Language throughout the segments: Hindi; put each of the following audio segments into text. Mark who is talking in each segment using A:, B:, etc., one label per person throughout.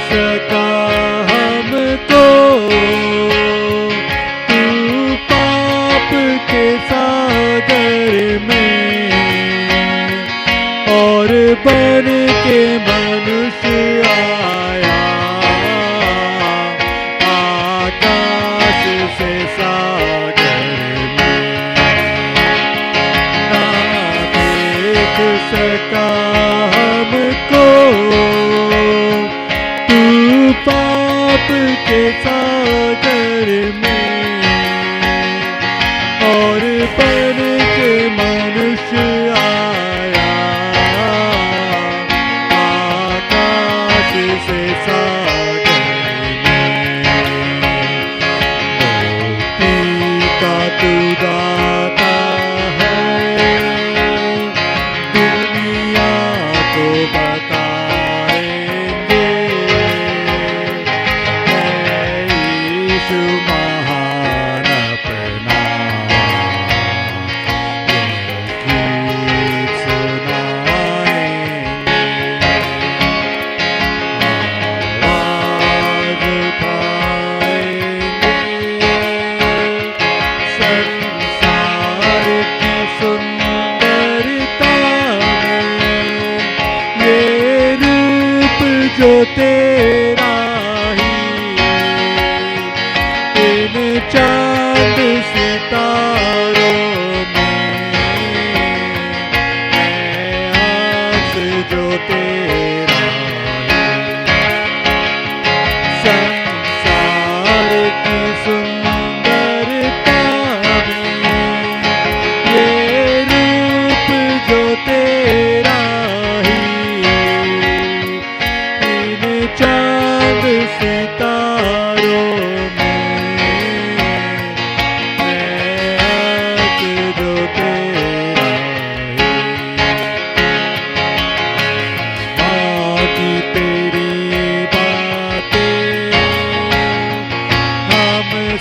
A: सका हमको तू पाप के सागर में और बन के मनुष्य आया आकाश से सागर में। ना देख सका हमको पाप के सागर में और बन के मनुष्य आया आकाश से सागर में। मुक्ति का तू दाता है दुनिया को बता महान अपना गीत सुनाएंगे आवाज उठाएंगे संसार की सुंदरता में ये रूप जो तेरा चांद सितारों में है आस जो तेरा संसार की सुंदरता में ये रूप जो तेरा इन चांद सितारों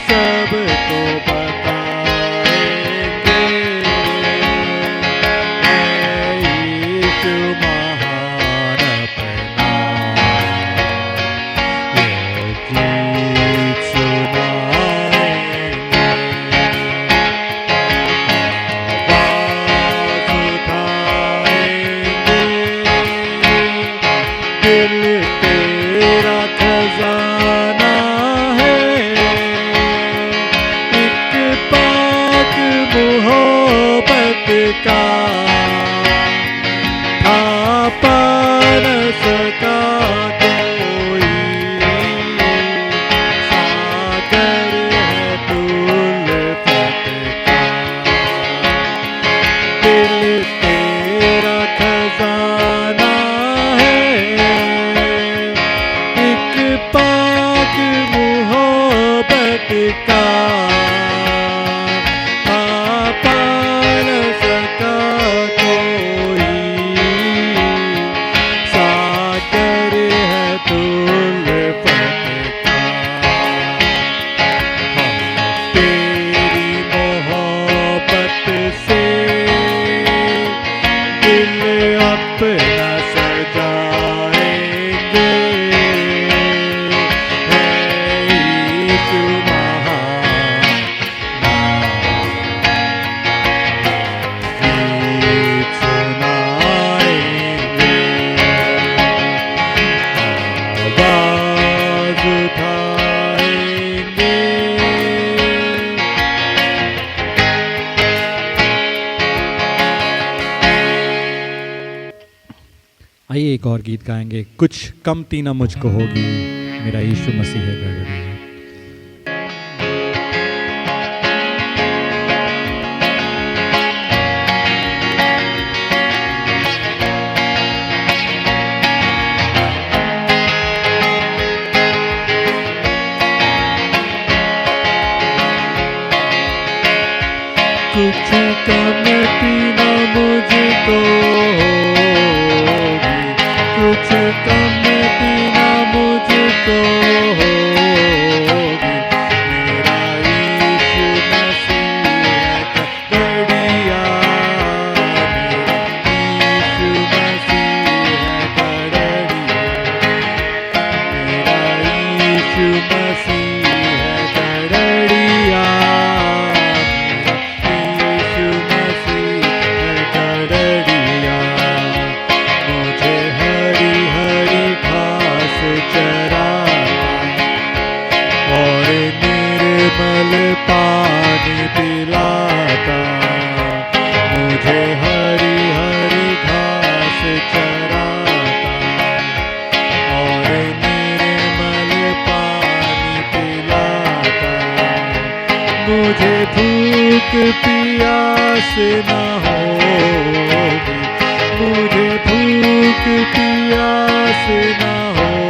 A: सबको बताएंगे यीशु महान अपना ये गीत सुनाएंगे आवाज उठाएंगे दिल तेरा खजाना मोहब्बत का थापा न सका कोई सागर है तू उल्फत का दिल तेरा खजाना है एक पाक मोहब्बत का आइए एक और गीत गाएंगे, कुछ कमती न मुझको होगी, मेरा यीशु मसीह है गड़गड़ी। कुछ कमती न मुझको होगी, कुछ कमती न मुझको होगी, मेरा यीशु मसीह है गड़गड़िया, मेरा यीशु मसीह है गड़गड़िया, मेरा यीशु मसीह है गड़गड़िया, पानी पिलाता, मुझे हरी हरी घास चराता, और निर्मल पानी पिलाता, मुझे भूख प्यास न होगी, मुझे भूख प्यास न होगी,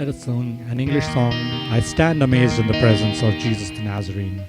A: Let us sing an English song, I Stand Amazed in the Presence of Jesus the Nazarene.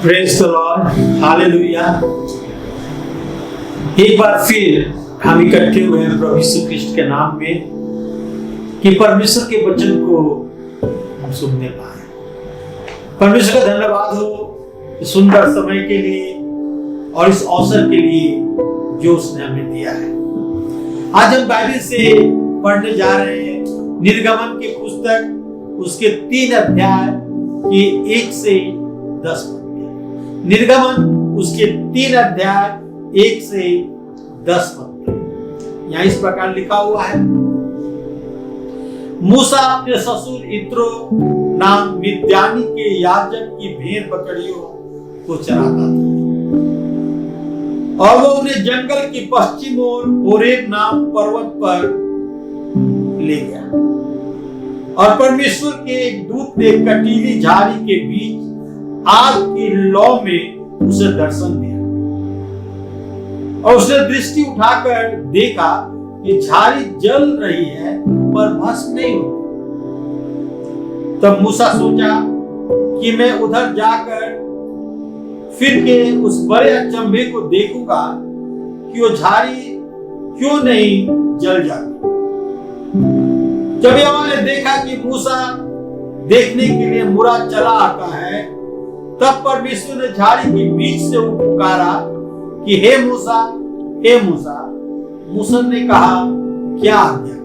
B: Praise the Lord, hallelujah. एक बार फिर हम इकट्ठे हुए हैं प्रभु यीशु ख्रिस्ट के नाम में कि परमेश्वर के वचन को हम सुनने पाए। परमेश्वर का धन्यवाद हो इस सुंदर समय के लिए और इस अवसर के लिए जो उसने हमें दिया है। आज हम बाइबल से पढ़ने जा रहे हैं निर्गमन की पुस्तक, उसके 3 अध्याय के 1 से 10 पद। निर्गमन उसके 3 अध्याय 1 से 10 पद। यहाँ इस प्रकार लिखा हुआ है, मूसा अपने ससुर इत्रो नाम मिद्यानी के याजक की भेड़ बकरियों को चराता था और वो उन्हें जंगल की पश्चिम ओर होरेब नाम पर्वत पर ले गया और परमेश्वर के एक दूत ने कटीली झाड़ी के बीच आग की लौ में उसे दर्शन दिया और उसने दृष्टि उठाकर देखा कि झाड़ी जल रही है पर भस्म नहीं होती। तब मूसा सोचा कि मैं उधर जाकर फिर के उस बड़े अचंभे को देखूंगा कि वो झाड़ी क्यों नहीं जल जाती। जब यहोवा ने देखा कि मूसा देखने के लिए मुड़ा चला आता है, तब परमेश्वर ने झाड़ी के बीच से पुकारा कि हे मूसा, हे मूसा। मूसा ने कहा, क्या आज्ञा?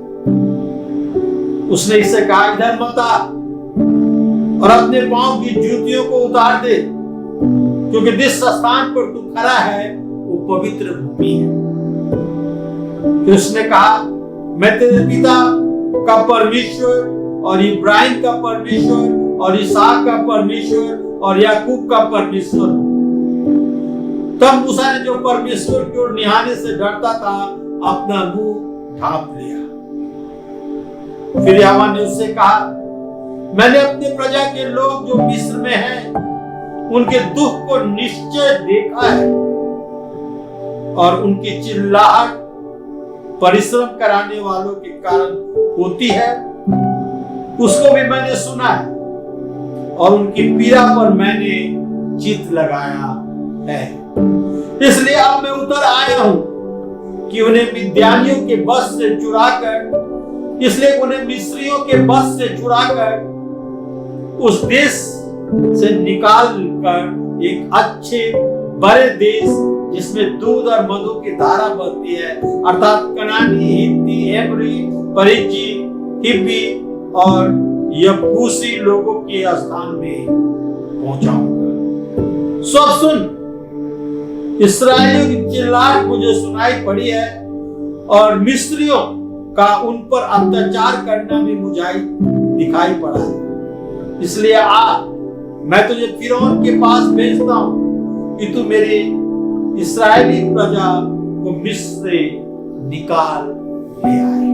B: उसने इससे कहा, इधर मत आ और अपने पांव की जूतियों को उतार दे, क्योंकि जिस स्थान पर तू खड़ा है वो पवित्र भूमि है। फिर उसने कहा, मैं तेरे पिता का परमेश्वर और इब्राहिम का परमेश्वर और इसहाक का परमेश्वर और याकूब का परमेश्वर। तब मूसा ने जो परमेश्वर की ओर निहारने से डरता था अपना मुंह ढांप लिया। फिर यहोवा ने उससे कहा, मैंने अपने प्रजा के लोग जो मिस्र में हैं उनके दुख को निश्चय देखा है और उनकी चिल्लाहट परिश्रम कराने वालों के कारण होती है, उसको भी मैंने सुना है और उनकी पीड़ा पर मैंने चित्त लगाया है। इसलिए अब मैं उतर आया हूं कि उन्हें मिद्यानियों के बस से चुराकर, इसलिए उन्हें मिस्रियों के बस से चुराकर उस देश से निकाल कर एक अच्छे बड़े देश जिसमें दूध और मधु की धारा बहती है, अर्थात कनानी, हित्ती, हेब्री, परिज्जी, हिब्बी और यबूसी लोगों के स्थान में पहुंचाऊंगा। सब सुन, इस्राएलियों की चिल्लाहट मुझे सुनाई पड़ी है और मिस्रियों का उन पर अत्याचार करना भी मुझे दिखाई पड़ा है। इसलिए आ, मैं तुझे फिरौन के पास भेजता हूं कि तू मेरे इस्राएली प्रजा को मिस्र से निकाल ले आए।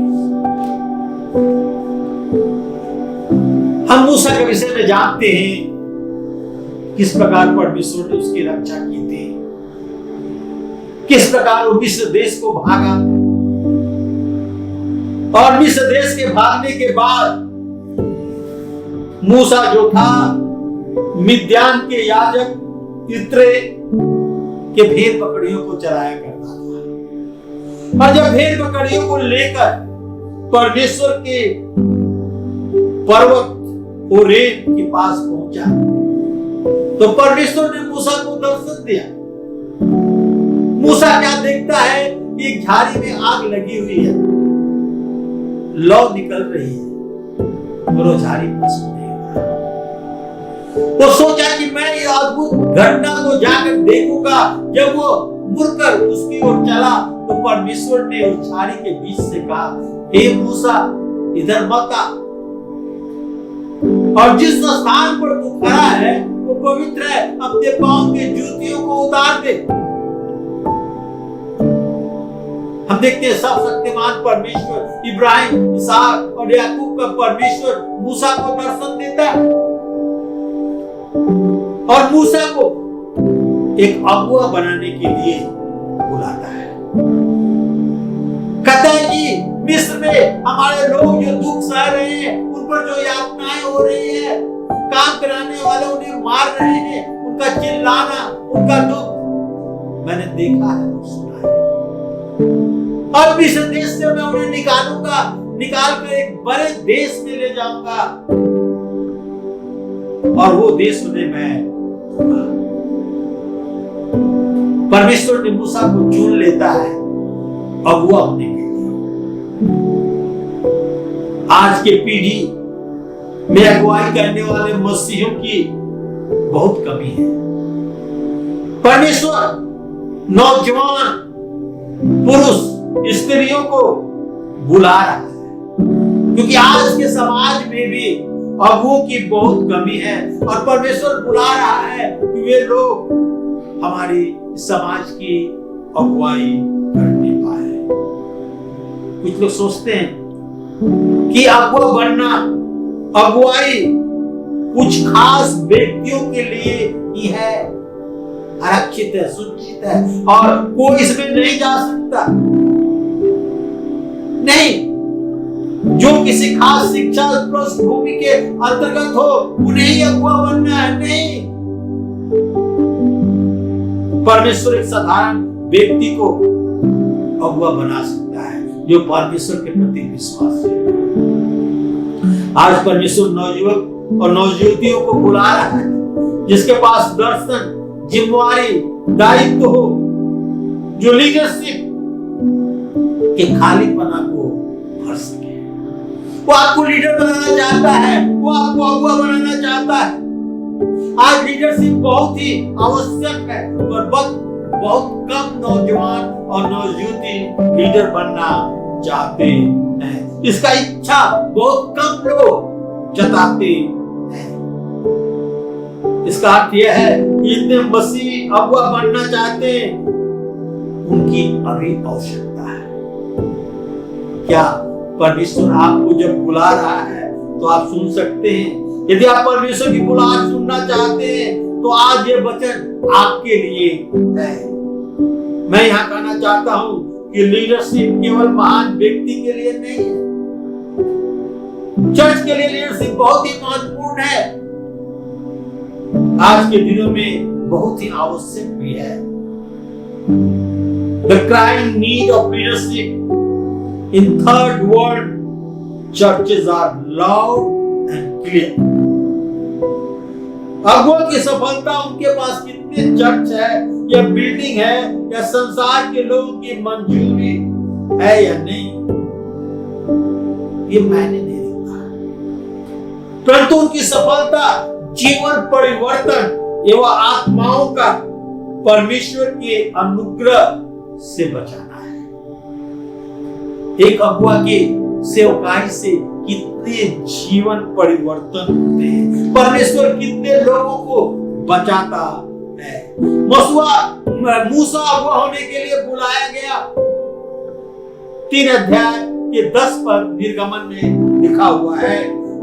B: हम मूसा के विषय में जानते हैं किस प्रकार परमेश्वर ने उसकी रक्षा की थी, किस प्रकार वो मिस्र देश को भागा और मिस्र देश के भागने के बाद मूसा जो था मिद्यान के याजक इत्रे के भेड़ बकरियों को चराया करता था और जब भेड़ बकरियों को लेकर परमेश्वर के पर्वत होरेब के पास पहुंचा तो परमेश्वर ने मूसा को दर्शन दिया। मूसा क्या देखता है? एक झाड़ी में आग लगी हुई है, लौ निकल रही है और वो झाड़ी भस्म नहीं हो रहा। वो सोचा कि मैं ये अद्भुत घटना को जाकर देखूंगा। जब वो मुड़कर उसकी ओर चला तो परमेश्वर ने उस झाड़ी के बीच से कहा, हे मूसा, इधर मत आ और जिस स्थान पर तू खड़ा है वो पवित्र है, अपने पांव के जूतियों को उतार दे। हम देखते हैं सब शक्तिमान परमेश्वर इब्राहिम, इसहाक और याकूब का परमेश्वर मूसा को दर्शन देता है और मूसा को एक अगुआ बनाने के लिए बुलाता है। कहता है कि मिस्र में हमारे लोग जो दुख सह रहे हैं, उन पर जो यातनाएं हो रही है, काम कराने वाले उन्हें मार रहे हैं, उनका चिल्लाना, उनका दुख मैंने देखा है और सुना है। और मिस्र देश से मैं उन्हें निकालूंगा, निकाल कर एक बड़े देश में ले जाऊंगा और वो देश उन्हें मैं। परमेश्वर ने मूसा को चुन लेता है अगुआ होने के लिए। आज के पीढ़ी में अगुवाई करने वाले मसीहियों की बहुत कमी है। परमेश्वर नौजवान पुरुष स्त्रियों को बुला रहा है, क्योंकि आज के समाज में भी अगुओं की बहुत कमी है और परमेश्वर बुला रहा है कि वे लोग हमारी समाज की अगुवाई करने पाए। कुछ लोग सोचते हैं कि अगुआ बनना, अगुवाई कुछ खास व्यक्तियों के लिए ही है, आरक्षित है, सूचित है और कोई इसमें नहीं जा सकता। नहीं, जो किसी खास शिक्षा पृष्ठभूमि के अंतर्गत हो उन्हें ही अगुआ बनना है। नहीं, परमेश्वर एक साधारण व्यक्ति को अगुआ बना सकता है जो परमेश्वर के प्रति विश्वास है। आज परमेश्वर नवयुवक और नवयुवतियों को बुला रहा है जिसके पास दर्शन, जिम्मेवारी, दायित्व हो, जो लीडरशिप के खालीपना को भर सके। वो आपको लीडर बनाना चाहता है, वो आपको अगुआ बनाना चाहता है। आज लीडरशिप बहुत ही आवश्यक है और बहुत कम नौजवान और नवयुवती लीडर बनना चाहते हैं। इसका इच्छा बहुत कम लोग जताते हैं। इसका अर्थ यह है कि इतने मसीह अगुआ बनना चाहते हैं, उनकी अभी आवश्यकता है। क्या परमेश्वर आपको जब बुला रहा है तो आप सुन सकते हैं? यदि आप परमेश्वर की बुलाहट सुनना चाहते हैं तो आज ये वचन आपके लिए है। मैं यहाँ कहना चाहता हूँ कि लीडरशिप केवल महान व्यक्ति के लिए नहीं है, चर्च के लिए लीडरशिप बहुत ही महत्वपूर्ण है, आज के दिनों में बहुत ही आवश्यक भी है। The crying need of leadership in third world churches are loud and clear. अगुआ की सफलता उनके पास कितने चर्च है या बिल्डिंग है या संसार के लोगों की मंजूरी है या नहीं, ये मायने नहीं रखता, परंतु उनकी सफलता जीवन परिवर्तन एवं आत्माओं का परमेश्वर के अनुग्रह से बचाना है। एक अगुआ के सेवकाई से कितने जीवन परिवर्तन होते हैं, परमेश्वर कितने लोगों को बचाता है। मूसा अगुआ होने के लिए बुलाया गया, 3 अध्याय के 10 पर निर्गमन में लिखा हुआ है,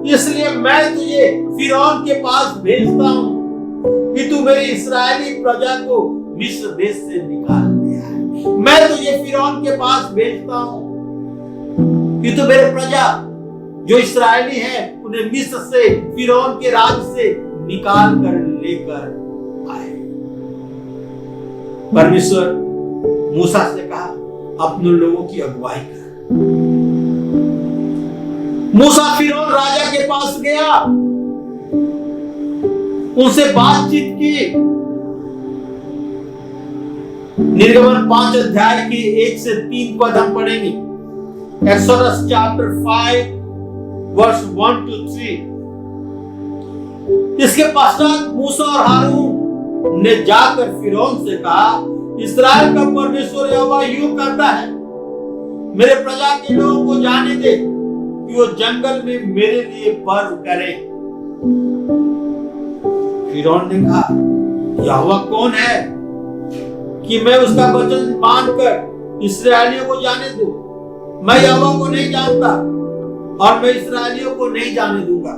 B: इसलिए मैं तुझे फिरौन के पास भेजता हूं कि तू मेरी इस्राएली प्रजा को मिस्र देश से निकाल ले आए। मैं तुझे फिरौन के पास भेजता हूं कि तू मेरे प्रजा जो इस्राएली है उन्हें मिस्र से, फिरौन के राज से निकाल कर लेकर आए। परमेश्वर मूसा से कहा अपने लोगों की अगुवाई कर। मूसा फिरौन राजा के पास गया, उनसे बातचीत की। निर्गमन 5 अध्याय के 1 से 3 पद हम पढ़ेंगे। Exodus chapter 5 verse 1 to 3। इसके पश्चात मूसा और हारून ने जाकर फिरौन से कहा, इस्राएल का परमेश्वर यहोवा यूं कहता है, मेरे प्रजा के लोगों को जाने दे कि वो जंगल में मेरे लिए पर्व करें। फिरौन ने कहा, यहोवा कौन है कि मैं उसका वचन मानकर इस्राएलियों को जाने दूं? मैं यहोवा को नहीं जानता और मैं इस्राएलियों को नहीं जाने दूंगा।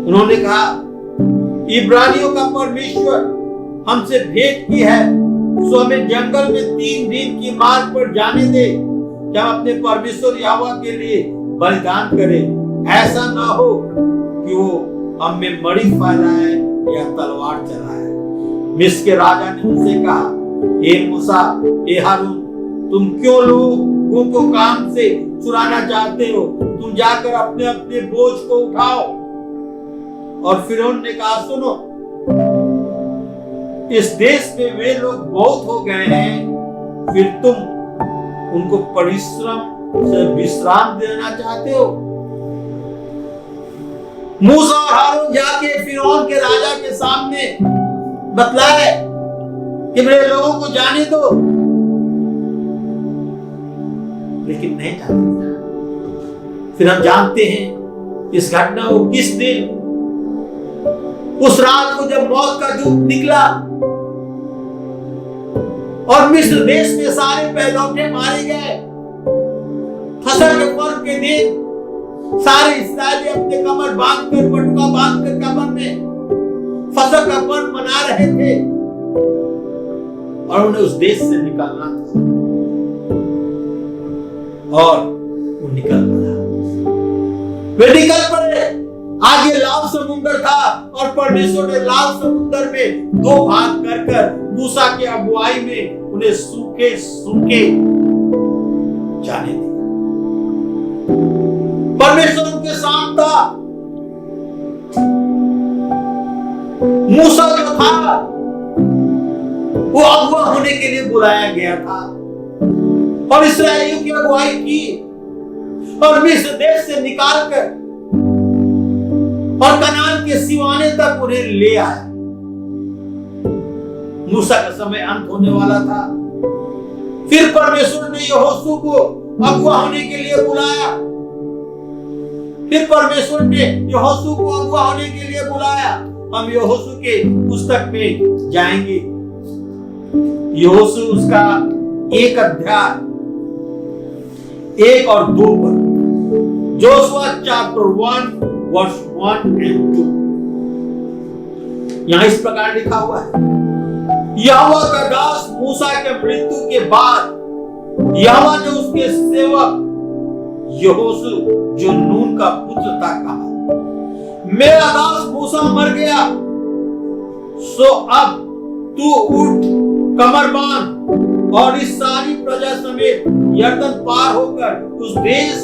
B: उन्होंने कहा, इब्रानियों का परमेश्वर हमसे भेंट की है, सो हमें जंगल में 3 दिन की मार्ग पर जाने दे, जब अपने परमेश्वर यहोवा के लिए बलिदान करें। ऐसा ना हो कि वो हम में मड़ी फैलाए या तलवार चलाए। मिस्र के राजा ने उनसे कहा, हे मूसा, हे हारून, तुम क्यों लोगों को काम से चुराना चाहते हो? तुम जाकर अपने अपने बोझ को उठाओ। और फिरौन ने कहा, सुनो, इस देश में वे लोग बहुत हो गए हैं, फिर तुम उनको परिश्रम से विश्राम देना चाहते हो? मूसा और हारून जाके फिरौन के राजा के सामने बतलाए कि मेरे लोगों को जाने दो, लेकिन नहीं जाने दिया। फिर हम जानते हैं इस घटना को किस दिन, उस रात को जब मौत का दूत निकला और मिस्र देश में सारे पहलौठे मारे गए। फसल के पर्व के दिन सारे इस्राएली अपने कमर बांधकर, पटुका बांधकर कमर में फसल का पर्व मना रहे थे और उन्हें उस देश से निकलना था और वो निकल पड़ा। वे निकल पड़े। आगे लाल समुद्र था और परमेश्वर ने लाल समुद्र में दो भाग कर मूसा की अगुवाई में उन्हें सूखे सूखे जाने दिया। परमेश्वर उनके साथ था। मूसा जो था वो अगुवा होने के लिए बुलाया गया था और इस्राएलियों की अगुवाई की और मिस्र देश से निकालकर और कनान के सिवाने तक उन्हें ले आया। मूसा का समय अंत होने वाला था। फिर परमेश्वर ने यहोशू को अगुवा होने के लिए बुलाया। फिर परमेश्वर ने यहोशू को अगुवा होने के लिए बुलाया। हम यहोशू के पुस्तक में जाएंगे। यहोशू उसका 1 अध्याय 1 और 2 पर, जोशुआ चैप्टर 1 वर्स 1 and 2। यहां इस प्रकार लिखा हुआ है, यहोवा का दास मूसा के मृत्यु के बाद यहोवा ने उसके सेवक यहोशू जो नून का पुत्र था कहा, मेरा दास मूसा मर गया, सो अब तू उठ, कमर बांध और इस सारी प्रजा समेत यरदन पार होकर उस देश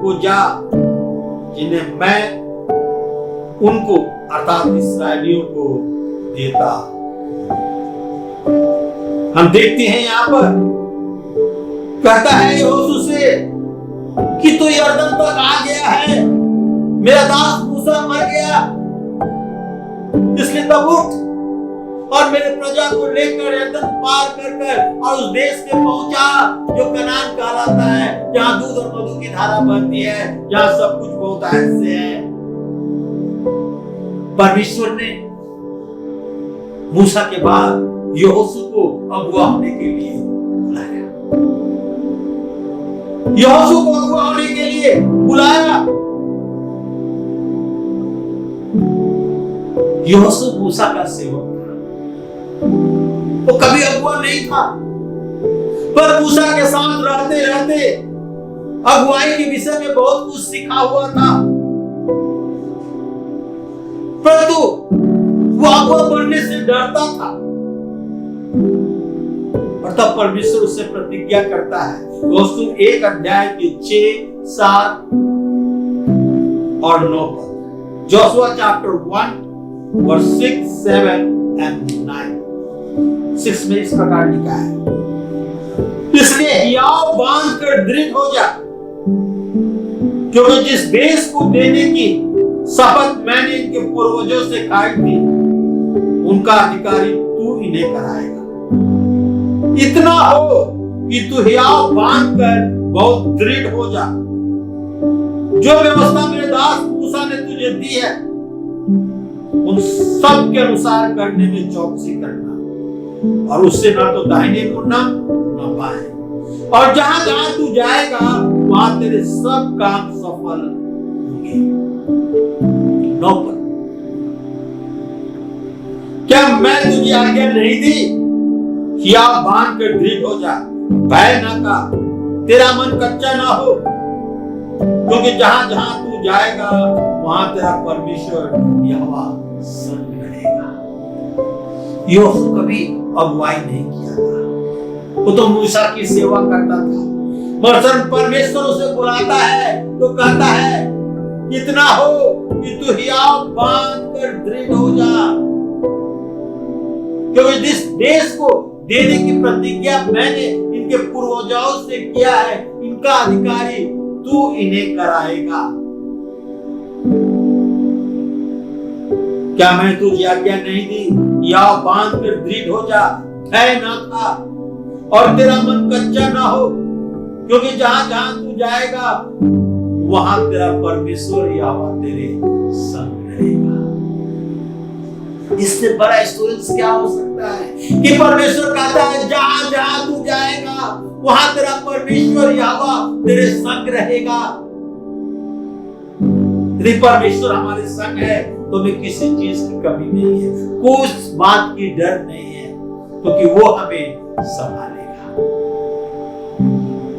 B: को जा जिन्हें मैं उनको अर्थात इस्राएलियों को देता। हम देखते हैं यहां पर कहता है यहोशू से कि तू यरदन तक आ गया है, मेरा दास मूसा मर गया, इसलिए तब उठ और मेरे प्रजा को लेकर यरदन पार कर और उस देश में पहुंचा जो कनान कहलाता है, जहां दूध और मधु की धारा बहती है, जहां सब कुछ बहुत ऐसे है। परमेश्वर ने मूसा के बाद यहोशू को अगुवा होने के लिए बुलाया। यहोशू को अगुवा होने के लिए बुलाया। यहोशू मूसा का सेवक था, वो कभी अगुवा नहीं था, पर मूसा के साथ रहते रहते अगुवाई के विषय में बहुत कुछ सीखा हुआ था। परंतु वो अगुवा बनने से डरता था और तब परमेश्वर उससे प्रतिज्ञा करता है। दोस्तों 1 अध्याय के 6, 7 और 9 पर, जोशुआ चैप्टर 1 वर्स 6, 7 and 9। 6 में इस प्रकार लिखा है, इसलिए हियाव बांध कर दृढ़ हो जा, क्योंकि जिस देश को देने की शपथ मैंने इनके पूर्वजों से खाई थी, उनका अधिकारी तू इन्हें कराएगा। इतना हो कि तू हियाव बांध कर बहुत दृढ़ हो जा। जो व्यवस्था मेरे दास मूसा ने तुझे दी है, उन सब के अनुसार करने में चौकसी करना, और उससे ना तो दाहिने मुड़ना ना बाएं, और जहां जहां तू जाएगा वहां तेरे सब काम सफल होंगे। 9 पर, क्या मैं तुझे आज्ञा नहीं दी कि आप बांध कर दृढ़ हो जा, भय ना का, तेरा मन कच्चा ना हो, क्योंकि जहां जहां तू जाएगा वहां तेरा परमेश्वर यहोवा संग रहेगा। यहोशू कभी अगुवाई नहीं किया था, वो तो मूसा की सेवा करता था, मगर परमेश्वर उसे बुलाता है तो कहता है इतना हो कि तू हियाव बांध कर दृढ़ हो जा, क्योंकि जिस देश को देने की प्रतिज्ञा मैंने इनके पूर्वजों से किया है, इनका अधिकारी तू इन्हें कराएगा। क्या मैं तुझे आज्ञा नहीं दी, या बांध कर दृढ़ हो जा, भय ना खा और तेरा मन कच्चा ना हो, क्योंकि जहां जहां तू जाएगा वहां तेरा परमेश्वर यहोवा तेरे संग रहेगा। इससे बड़ा एश्योरेंस क्या हो सकता है कि परमेश्वर कहता है जहां जहां तू जाएगा वहां तेरा परमेश्वर यहोवा तेरे संग रहेगा। यदि परमेश्वर हमारे संग है तो हमें किसी चीज की कमी नहीं है, कुछ बात की डर नहीं है, क्योंकि वो हमें संभालेगा।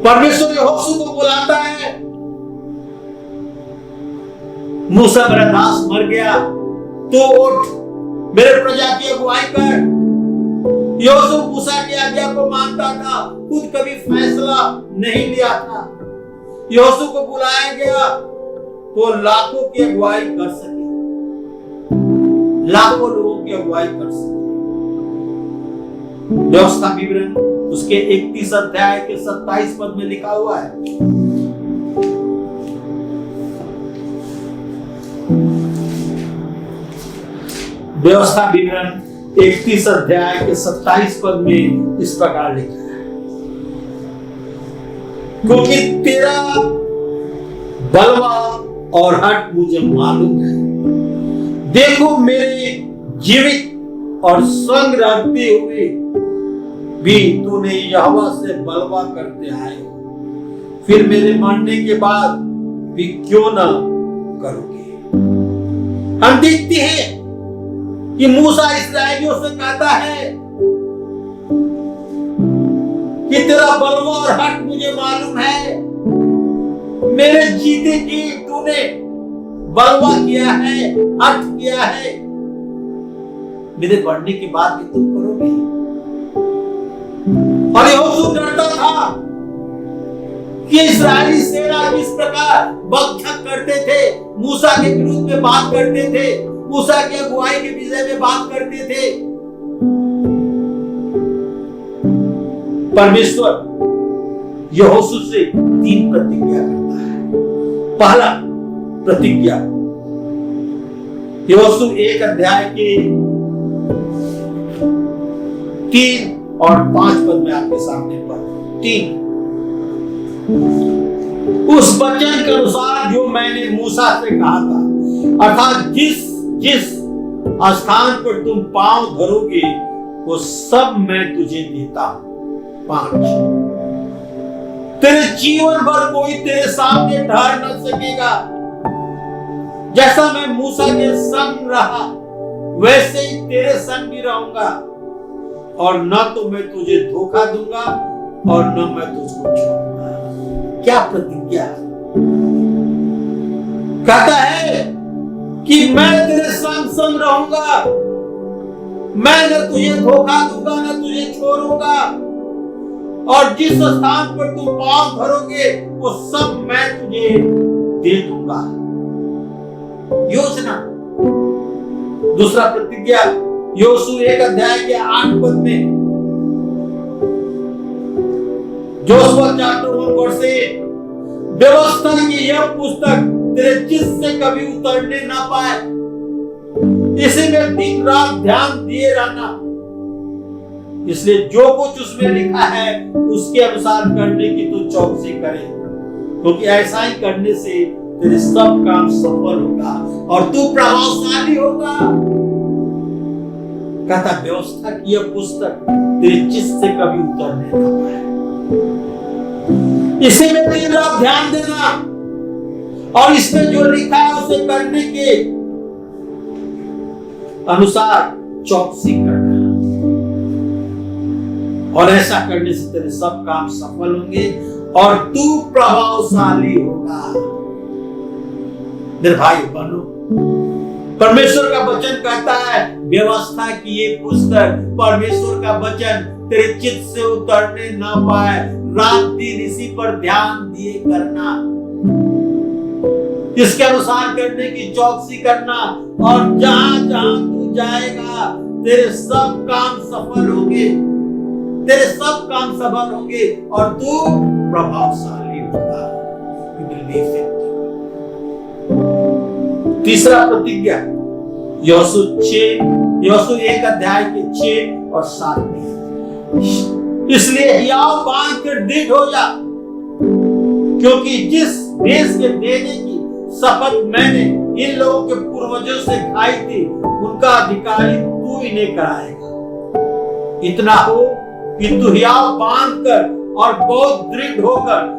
B: परमेश्वर यहोशू को बुलाता है, मूसा मेरा दास मर गया, तो उठ मेरे प्रजा की अगुवाई कर। यहोशू मूसा की आज्ञा को मानता था, खुद कभी फैसला नहीं लिया था। यहोशू को बुलाया गया तो लाखों की अगुवाई कर सके, लाखों लोगों की अगुवाई कर सके। व्यवस्था विवरण उसके 31 अध्याय के 27 पद में लिखा हुआ है, व्यवस्था विवरण 31 अध्याय के 27 पद में इस प्रकार लिखा है, क्योंकि तेरा बलवा और हट मुझे मालूम है। देखो मेरे जीवित और संग रहते हुए भी तूने यहोवा से बलवा करते आए हो, फिर मेरे मरने के बाद भी क्यों ना करोगे। हम देखते हैं कि मूसा इस्राएलियों से कहता है कि तेरा बलवा और हट मुझे मालूम है, मेरे जीते जी तूने बलवा किया है, हट किया है, मेरे बढ़ने के बाद भी तुम करोगे। और यहोशू डरता था कि इस्राएली सेना किस प्रकार बकझक करते थे, मूसा के विरुद्ध में बात करते थे, मूसा की अगुवाई के विषय में बात करते थे। परमेश्वर यहोशू से 3 प्रतिज्ञा करता है। पहला प्रतिज्ञा यहोशू 1 अध्याय के 3 और 5 पद में आपके सामने पर 3, उस वचन के अनुसार जो मैंने मूसा से कहा था, अर्थात जिस स्थान पर तुम पांव धरोगे वो सब मैं तुझे देता हूं। 5, तेरे जीवन भर कोई तेरे सामने ठहर न सकेगा। जैसा मैं मूसा के संग रहा वैसे ही तेरे संग भी रहूंगा, और न तो मैं तुझे धोखा दूंगा और न मैं तुझको छोड़ूंगा। क्या प्रतिज्ञा कहता है कि मैं तेरे संग संग रहूंगा, मैं न तुझे धोखा दूंगा न तुझे छोड़ूंगा, और जिस स्थान पर तुम पांव धरोगे वो सब मैं तुझे दे दूंगा। योजना। दूसरा प्रतिज्ञा यहोशू 1 अध्याय के 8 पद में, जोशुआ चैप्टर 1 वर्स 8, व्यवस्था की यह पुस्तक तेरे चित्त से कभी उतरने ना पाए, इसी में दिन रात ध्यान दिए रहना, इसलिए जो कुछ उसमें लिखा है उसके अनुसार करने की तू चौकसी करे, क्योंकि ऐसा ही करने से तेरे सब काम सफल होगा और तू प्रभावशाली होगा। कहता व्यवस्था की यह पुस्तक तेरे चित्त से कभी उतरने ना पाए, इसी में दिन रात ध्यान देना और इसमें जो लिखा है उसे करने के अनुसार चौकसी करना, और ऐसा करने से तेरे सब काम सफल होंगे और तू प्रभावशाली होगा। मेरे भाई बहनों, परमेश्वर का वचन कहता है व्यवस्था की ये पुस्तक, परमेश्वर का वचन तेरे चित्त से उतरने ना पाए, रात दिन इसी पर ध्यान दिए करना, इसके अनुसार करने की चौकसी करना, और जहां जहां तू जाएगा तेरे सब काम सफल होंगे, तेरे सब काम सफल होंगे और तू प्रभावशाली होगा। तीसरा प्रतिज्ञा यहोशू 1 अध्याय के 6 और 7 में, इसलिए हियाव बांध कर दृढ़ हो जा, क्योंकि जिस देश के देने की शपथ मैंने इन लोगों के पूर्वजों से खाई थी, उनका अधिकारी तू इन्हें कराएगा। इतना हो कि तू हियाव बांध कर और बहुत दृढ़ होकर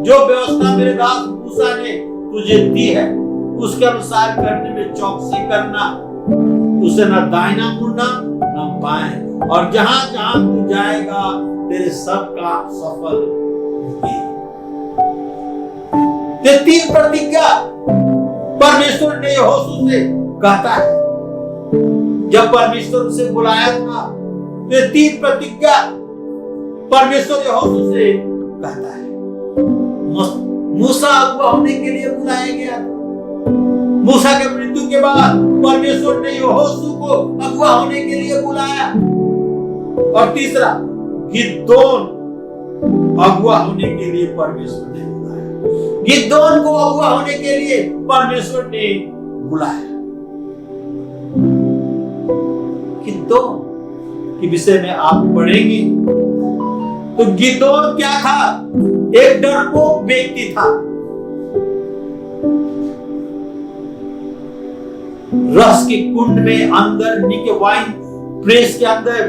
B: जो व्यवस्था मेरे दास मूसा ने तुझे दी है, उसके अनुसार करने में चौकसी करना। उसे न दाहिना मुड़ना न बाएं, और जहां जहां तू जाएगा तेरे सब काम सफल होंगे। ये 3 प्रतिज्ञा परमेश्वर ने यहोशू से कहता है। जब परमेश्वर उसे बुलाया था तो 3 प्रतिज्ञा परमेश्वर यहोशू से कहता है। मूसा अगुवा होने के लिए बुलाया गया था। मूसा के मृत्यु के बाद परमेश्वर ने यहोशू को अगुवा होने के लिए बुलाया। और तीसरा, गिदोन अगुवा होने के लिए परमेश्वर ने बुलाया। गिदोन को अगुवा होने के लिए परमेश्वर ने बुलाया। गिदोन के विषय में आप पढ़ेंगे तो गिदोन क्या था? एक डरपोक व्यक्ति था। रस के कुंड में अंदर निके वाइन प्रेस के अंदर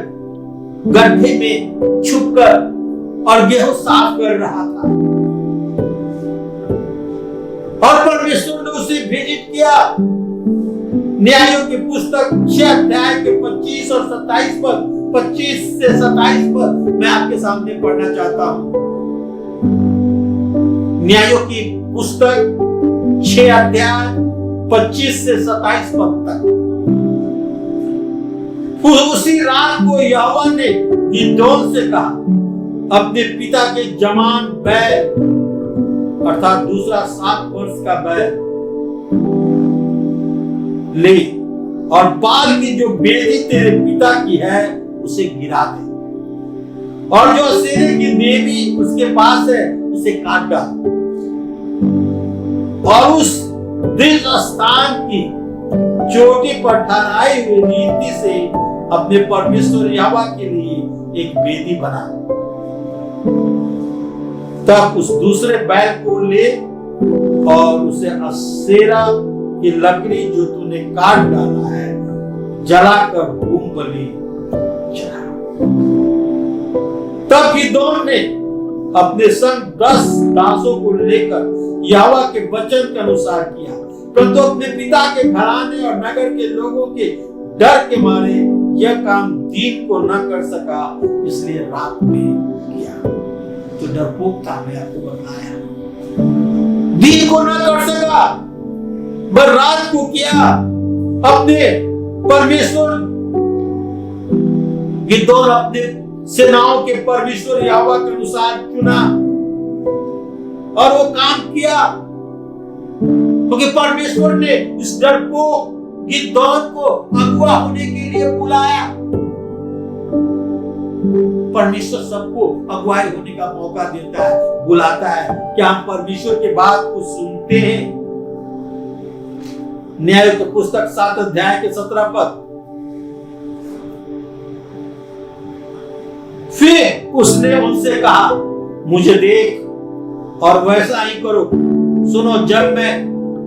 B: गड्ढे में छुपकर और गेहूं साफ कर रहा था। और परमेश्वर ने उसे विजिट किया। न्यायों की पुस्तक 6 अध्याय के 25 और 27 पद, 25 से 27 पद मैं आपके सामने पढ़ना चाहता हूं। न्यायों की पुस्तक 6 अध्याय 25 से 27 पद तक। उसी रात को यहोवा ने गिदोन से कहा, अपने पिता के जवान बैल अर्थात दूसरा 7 वर्ष का बैल ले और बाल की जो बेदी तेरे पिता की है उसे गिरा दे, और जो असेरे की देवी उसके पास है उसे काट डाल, और उस दृढ़ स्थान की चोटी पर ठहराई हुई रीति से अपने परमेश्वर यहोवा के लिए एक वेदी बना। तब उस दूसरे बैल को ले और उसे असेरा की लकड़ी जो तूने काट डाला है जलाकर होम बलि चढ़ा। तब गिदोन ने अपने संग 10 दासों को लेकर यहोवा के वचन के अनुसार किया, परंतु अपने पिता के घराने और नगर के लोगों के डर के मारे यह काम दिन को न कर सका, इसलिए रात में किया। तो डरपोक था, मैं आपको बताया। दिन को न कर सका पर रात को किया। अपने परमेश्वर गिदोन अपने सेनाओं के परमेश्वर यहोवा के अनुसार चुना और वो काम किया, क्योंकि परमेश्वर ने इस डरपोक गिदोन को अगुवा होने के लिए बुलाया। परमेश्वर सबको अगुवाई होने का मौका देता है, बुलाता है। क्या हम परमेश्वर के बात को सुनते हैं? न्याय की पुस्तक 7 अध्याय के 17 पद। फिर उसने उनसे कहा, मुझे देख और वैसा ही करो। सुनो, जब मैं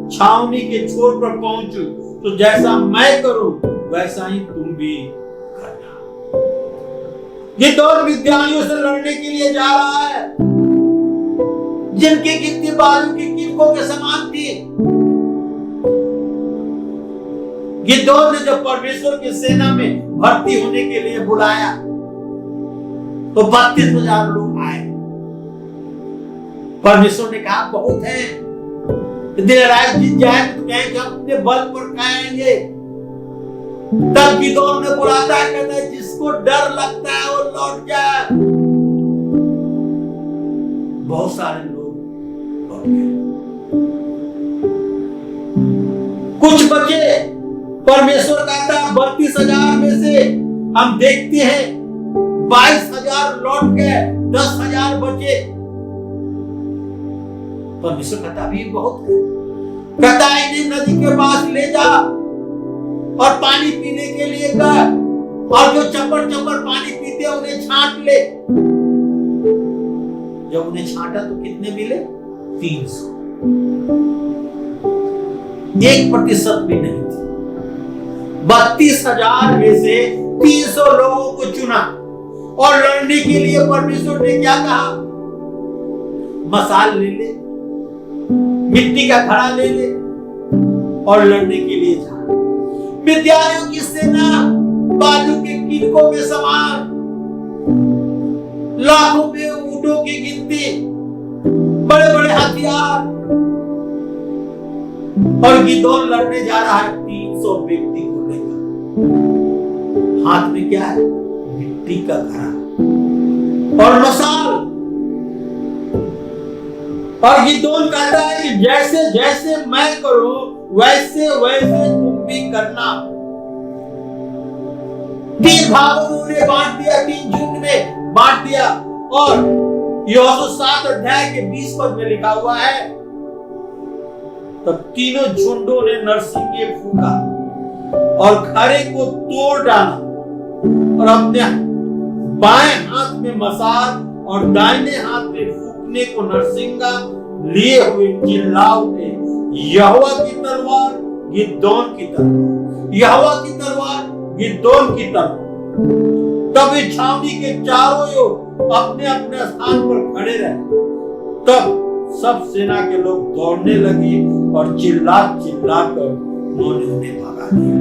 B: छावनी के छोर पर पहुंचू तो जैसा मैं करूं वैसा ही तुम भी करना। गिदोन मिद्यानियों से लड़ने के लिए जा रहा है, जिनकी गिनती बालू की किनकों के समान थी। गिदोन ने जब परमेश्वर की सेना में भर्ती होने के लिए बुलाया तो 32,000 लोग आए। परमेश्वर ने कहा, बहुत है, दिन रात जीत जाए तो कहेंगे अपने बल पर खाएंगे। तब गिदोन ने बुलाता है, कहता है जिसको डर लगता है वो लौट जाए। बहुत सारे लोग लौट गए, कुछ बचे। परमेश्वर कहता है 32,000 में से हम देखते हैं 22,000 लौट गए, 10,000 बचे। परमेश्वर कहता अभी बहुत है। कहता है इन्हें नदी के पास ले जा और पानी पीने के लिए कर, और जो चपर चपर पानी पीते उन्हें छांट ले। जब उन्हें छांटा तो कितने मिले? 300। 1% भी नहीं थी। 32,000 में से 300 लोगों को चुना और लड़ने के लिए परमेश्वर ने क्या कहा? मसाल ले ले, मिट्टी का घड़ा ले ले और लड़ने के लिए जा। मिद्यानियों की सेना बालू के किनकों में समान, लाखों में ऊंटों की गिनती, बड़े बड़े हथियार, और गिदोन लड़ने जा रहा है 300 व्यक्ति को लेकर। हाथ में क्या है? मिट्टी का घड़ा और मसाल। और गिदोन कहता है कि जैसे जैसे मैं करूं वैसे वैसे तुम भी करना। 3 भागों में उन्हें बांट दिया, 3 झुंड में बांट दिया। और यहोशू 7 अध्याय के 20 पद में लिखा हुआ है, तब तीनों झुंडों ने नरसिंगे फूंका और खरे को तोड़ डाला और अपने बाएं हाथ में मसाल और दाहिने हाथ में फूंकने को नरसिंगा लिए हुए चिल्ला उठे, यहोवा की तलवार, गिदोन की तलवार, यहोवा की तलवार, गिदोन की तलवार। तब वे छावनी के चारों ओर अपने अपने स्थान पर खड़े रहे। तब सब सेना के लोग दौड़ने लगे और चिल्ला चिल्ला कर उन्हें भगा दिया।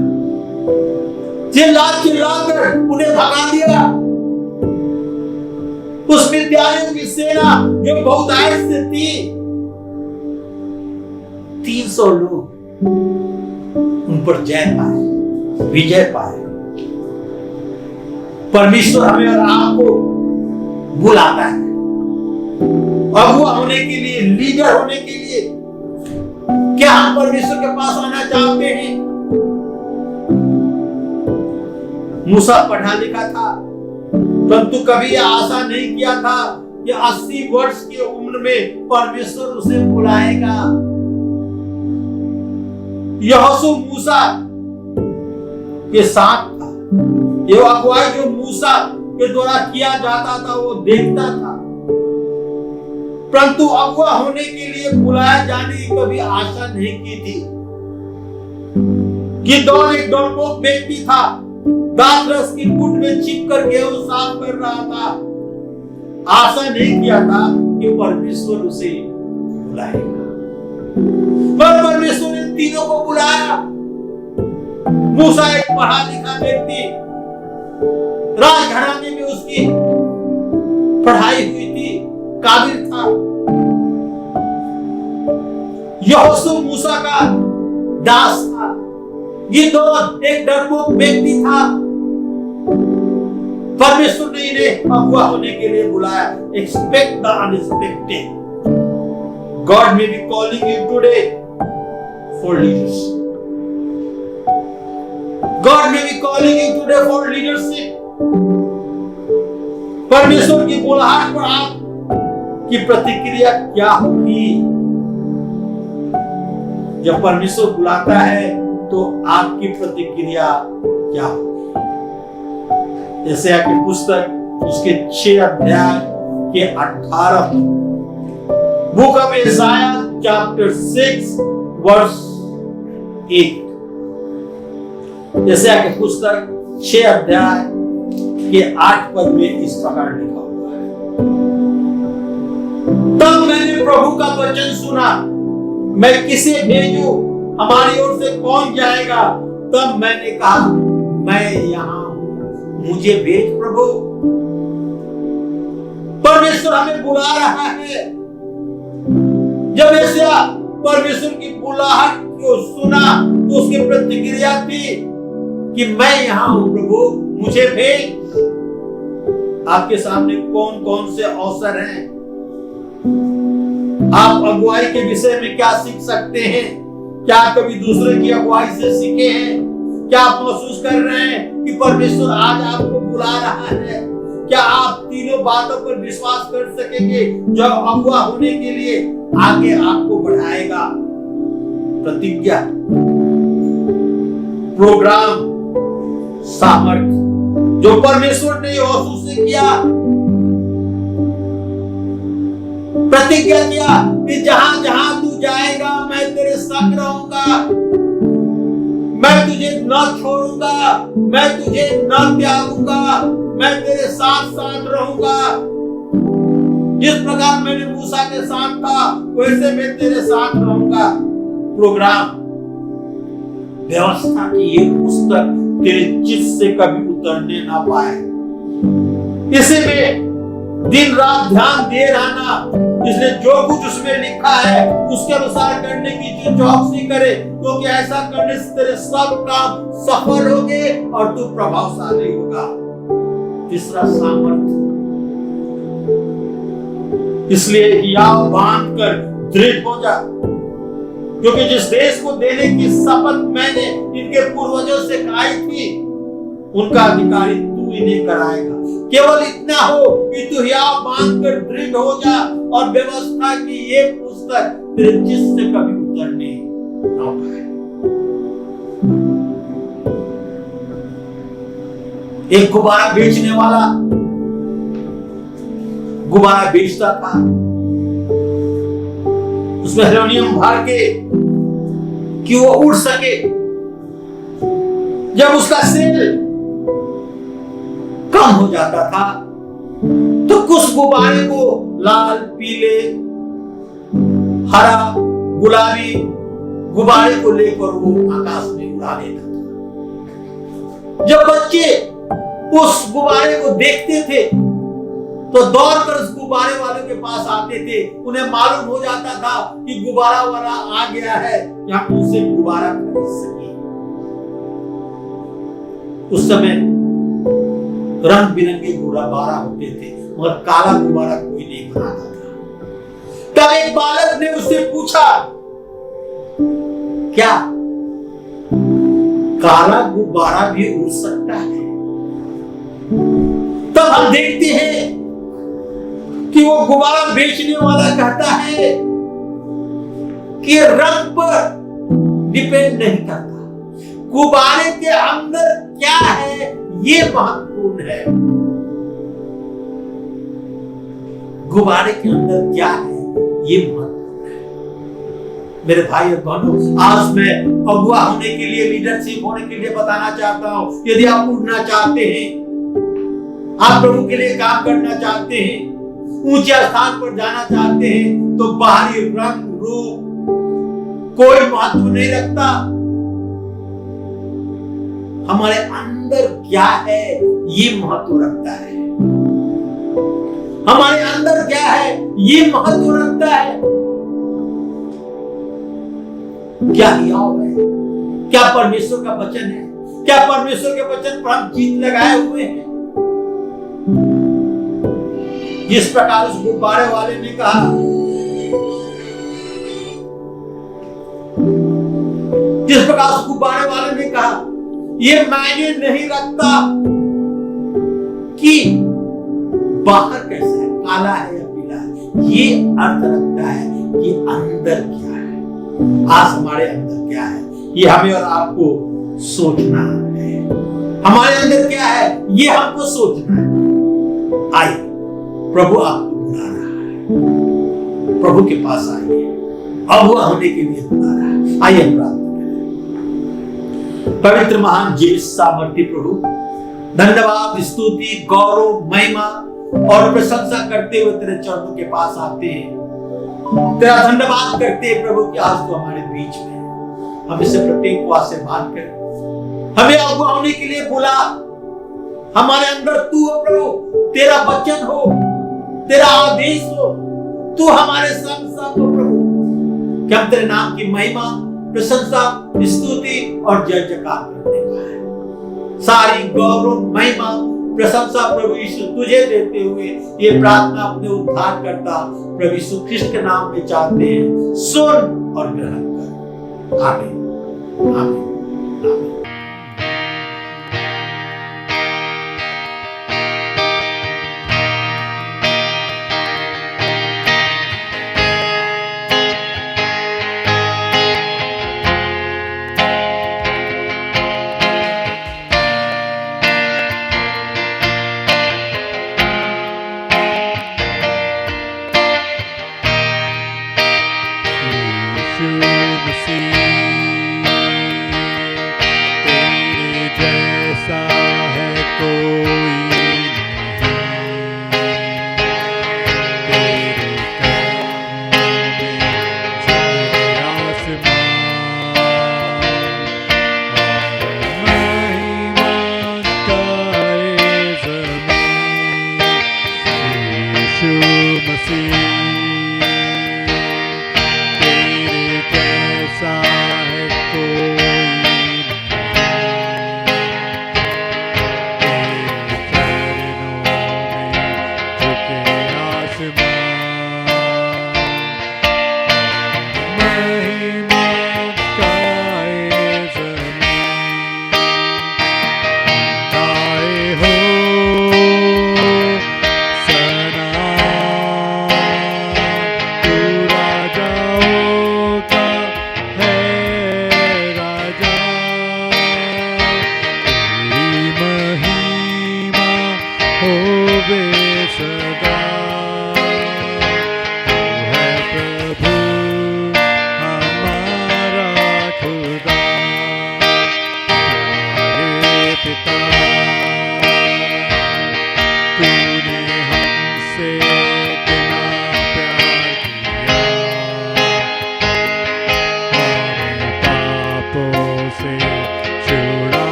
B: चिल्ला चिल्ला कर उन्हें भगा दिया। उस मिद्यानियों की सेना जो बहुतायत से थी, 300 लोग उन पर जय पाए, विजय पाए। परमेश्वर हमें और आपको बुलाता है अगुवा होने के लिए, लीडर होने के लिए। क्या हम परमेश्वर के पास आना चाहते हैं? मूसा पढ़ा लिखा था, परंतु कभी यह आशा नहीं किया था कि 80 वर्ष की उम्र में परमेश्वर उसे बुलाएगा। यहोशू मूसा के साथ था। ये अगुवाई जो मूसा के द्वारा किया जाता था वो देखता था, परंतु अगुवा होने के लिए बुलाए जाने की कभी आशा नहीं की थी। गिदोन एक डरपोक व्यक्ति था, दाखरस की कूट में छिपकर गेहूं साफ कर रहा था। आशा नहीं किया था कि परमेश्वर उसे बुलाएगा, पर परमेश्वर ने तीनों को बुलाया। मूसा एक पढ़ा लिखा व्यक्ति, राजघराने में उसकी पढ़ाई हुई थी, काबिल था। यहोशू मूसा का दास था। गिदोन एक डरपोक व्यक्ति था। परमेश्वर ने इन्हें अगुवा होने के लिए बुलाया। Expect the unexpected. God may be calling you today for leadership. God may be calling you today for leadership. परमेश्वर की बुलाहट पर आपकी प्रतिक्रिया क्या होगी? जब परमेश्वर बुलाता है तो आपकी प्रतिक्रिया क्या होगी? यशायाह की पुस्तक उसके 6 अध्याय के 18 बुक ऑफ यशायाह चैप्टर 6 वर्स 8। यशायाह की पुस्तक 6 अध्याय के 8 पद में इस प्रकार लिखा हुआ है, तब मैंने प्रभु का वचन सुना, मैं किसे भेजूं, हमारी ओर से कौन जाएगा? तब मैंने कहा, मैं यहां हूं, मुझे भेज प्रभु। परमेश्वर हमें बुला रहा है। जब यशायाह परमेश्वर की बुलाहट को सुना तो उसकी प्रतिक्रिया थी कि मैं यहां हूं प्रभु, मुझे भेज। आपके सामने कौन कौन से अवसर हैं? आप अगुवाई के विषय में क्या सीख सकते हैं? क्या कभी दूसरे की अगुवाई से सीखे हैं? क्या आप महसूस कर रहे हैं कि परमेश्वर आज आपको बुला रहा है? क्या आप तीनों बातों पर विश्वास कर सकेंगे जो अगुवा होने के लिए आगे आपको बढ़ाएगा? प्रतिज्ञा, प्रोग्राम, सामर्थ्य जो परमेश्वर ने यहोशू से किया, प्रतिज्ञा किया कि जहां जहां तू जाएगा मैं तेरे संग रहूंगा, मैं तुझे न छोड़ूंगा, मैं तुझे न त्यागूंगा, मैं तेरे साथ साथ रहूंगा। जिस प्रकार मैंने मूसा के साथ था वैसे मैं तेरे साथ रहूंगा। प्रोग्राम, व्यवस्था की ये पुस्तक तेरे चित्त से कभी उतरने ना पाए, इसी में दिन रात ध्यान दे रहना, इसलिए जो कुछ उसमें लिखा है उसके अनुसार करने की चौकसी करे, क्योंकि ऐसा करने से तेरे सब काम सफल होंगे और तू प्रभावशाली होगा। तीसरा, सामर्थ्य, इसलिए हियाव बांध कर दृढ़ हो जा, क्योंकि जिस देश को देने की शपथ मैंने इनके पूर्वजों से खाई थी उनका अधिकारी तू इन्हें कराएगा। केवल इतना हो कि तू हियाव बांध कर दृढ़ हो जा और व्यवस्था की ये पुस्तक तेरे चित्त से कभी उतरने न पाए। एक गुब्बारा बेचने वाला गुब्बारा बेचता था, उसमें हेलोनियम भर के कि वो उड़ सके। जब उसका सेल कम हो जाता था तो कुछ गुब्बारे को लाल, पीले, हरा, गुलाबी गुब्बारे को लेकर वो आकाश में उड़ा देता था। जब बच्चे उस गुब्बारे को देखते थे तो दौड़कर उस गुब्बारे वाले के पास आते थे। उन्हें मालूम हो जाता था कि गुब्बारा वाला आ गया है, या उनसे गुब्बारा खरीद सके। उस समय रंग बिरंगे गुब्बारा होते थे मगर काला गुब्बारा कोई नहीं बनाता था। तब एक बालक ने उससे पूछा, क्या काला गुब्बारा भी उड़ सकता है? तब हम देखते हैं कि वो गुब्बारा बेचने वाला कहता है कि रंग पर डिपेंड नहीं करता, गुब्बारे के अंदर क्या है ये महत्वपूर्ण है। गुब्बारे के अंदर क्या है ये महत्वपूर्ण है। मेरे भाई और बहनों, आज मैं अगुआ होने के लिए, लीडरशिप होने के लिए बताना चाहता हूं, यदि आप उड़ना चाहते हैं, आप प्रभु के लिए काम करना चाहते हैं, ऊंचे स्थान पर जाना चाहते हैं, तो बाहरी रंग रूप कोई महत्व नहीं रखता। हमारे अंदर क्या है ये महत्व रखता है। हमारे अंदर क्या है ये महत्व रखता है। क्या हियाव है, क्या परमेश्वर का वचन है, क्या परमेश्वर के वचन पर हम जीत लगाए हुए हैं। जिस प्रकार उस गुब्बारे वाले ने कहा, जिस प्रकार उस गुब्बारे वाले ने कहा, ये मायने नहीं रखता कि बाहर कैसा है, काला है या पीला है, ये अर्थ रखता है कि अंदर क्या है। आज हमारे अंदर क्या है ये हमें और आपको सोचना है। हमारे अंदर क्या है ये हमको सोचना है। आइए, प्रभु आपको बुला रहा है, प्रभु के पास आइए, अगुआ होने के लिए बुला रहा है। आइए हम प्रार्थना करें। पवित्र, महान, जीवित, सामर्थी प्रभु, धन्यवाद, स्तुति, गौरव, महिमा और प्रशंसा करते हुए तेरे चरणों के पास आते हैं। तेरा धन्यवाद करते हैं प्रभु कि आज तो हमारे बीच में हम इसे प्रत्येक को आशीर्वाद कर, हमें अगुआ होने के लिए बुला। हमारे अंदर तू हो प्रभु, तेरा वचन हो, तेरा आदेश हो, तू हमारे संग संग हो प्रभु, कि हम तेरे नाम की महिमा, प्रशंसा, स्तुति और जय जयकार करने पाए। सारी गौरव, महिमा, प्रशंसा प्रभु यीशु तुझे देते हुए ये प्रार्थना अपने उद्धार करता प्रभु यीशु ख्रिस्ट के नाम में चाहते हैं। सुन और ग्रहण कर। आमीन, आमीन, आमीन।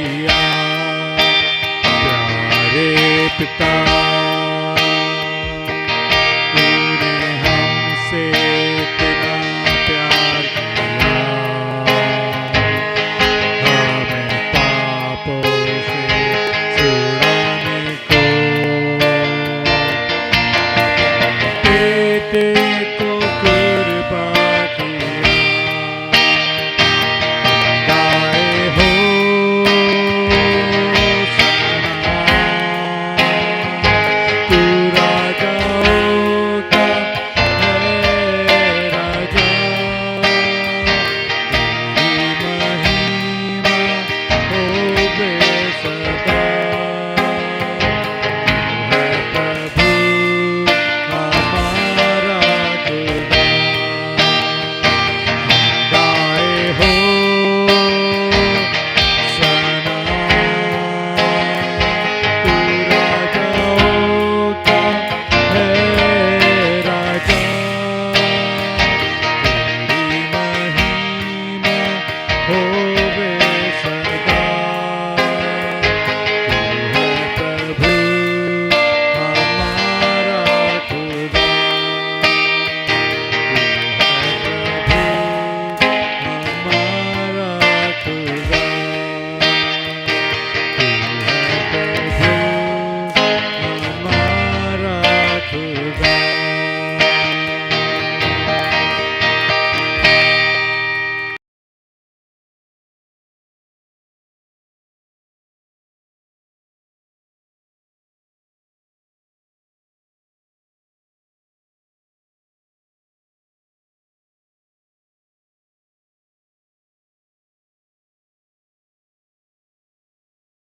A: किया प्यारे पिता तूने हमसे इतना प्यार किया हमें पापों से छुड़ाया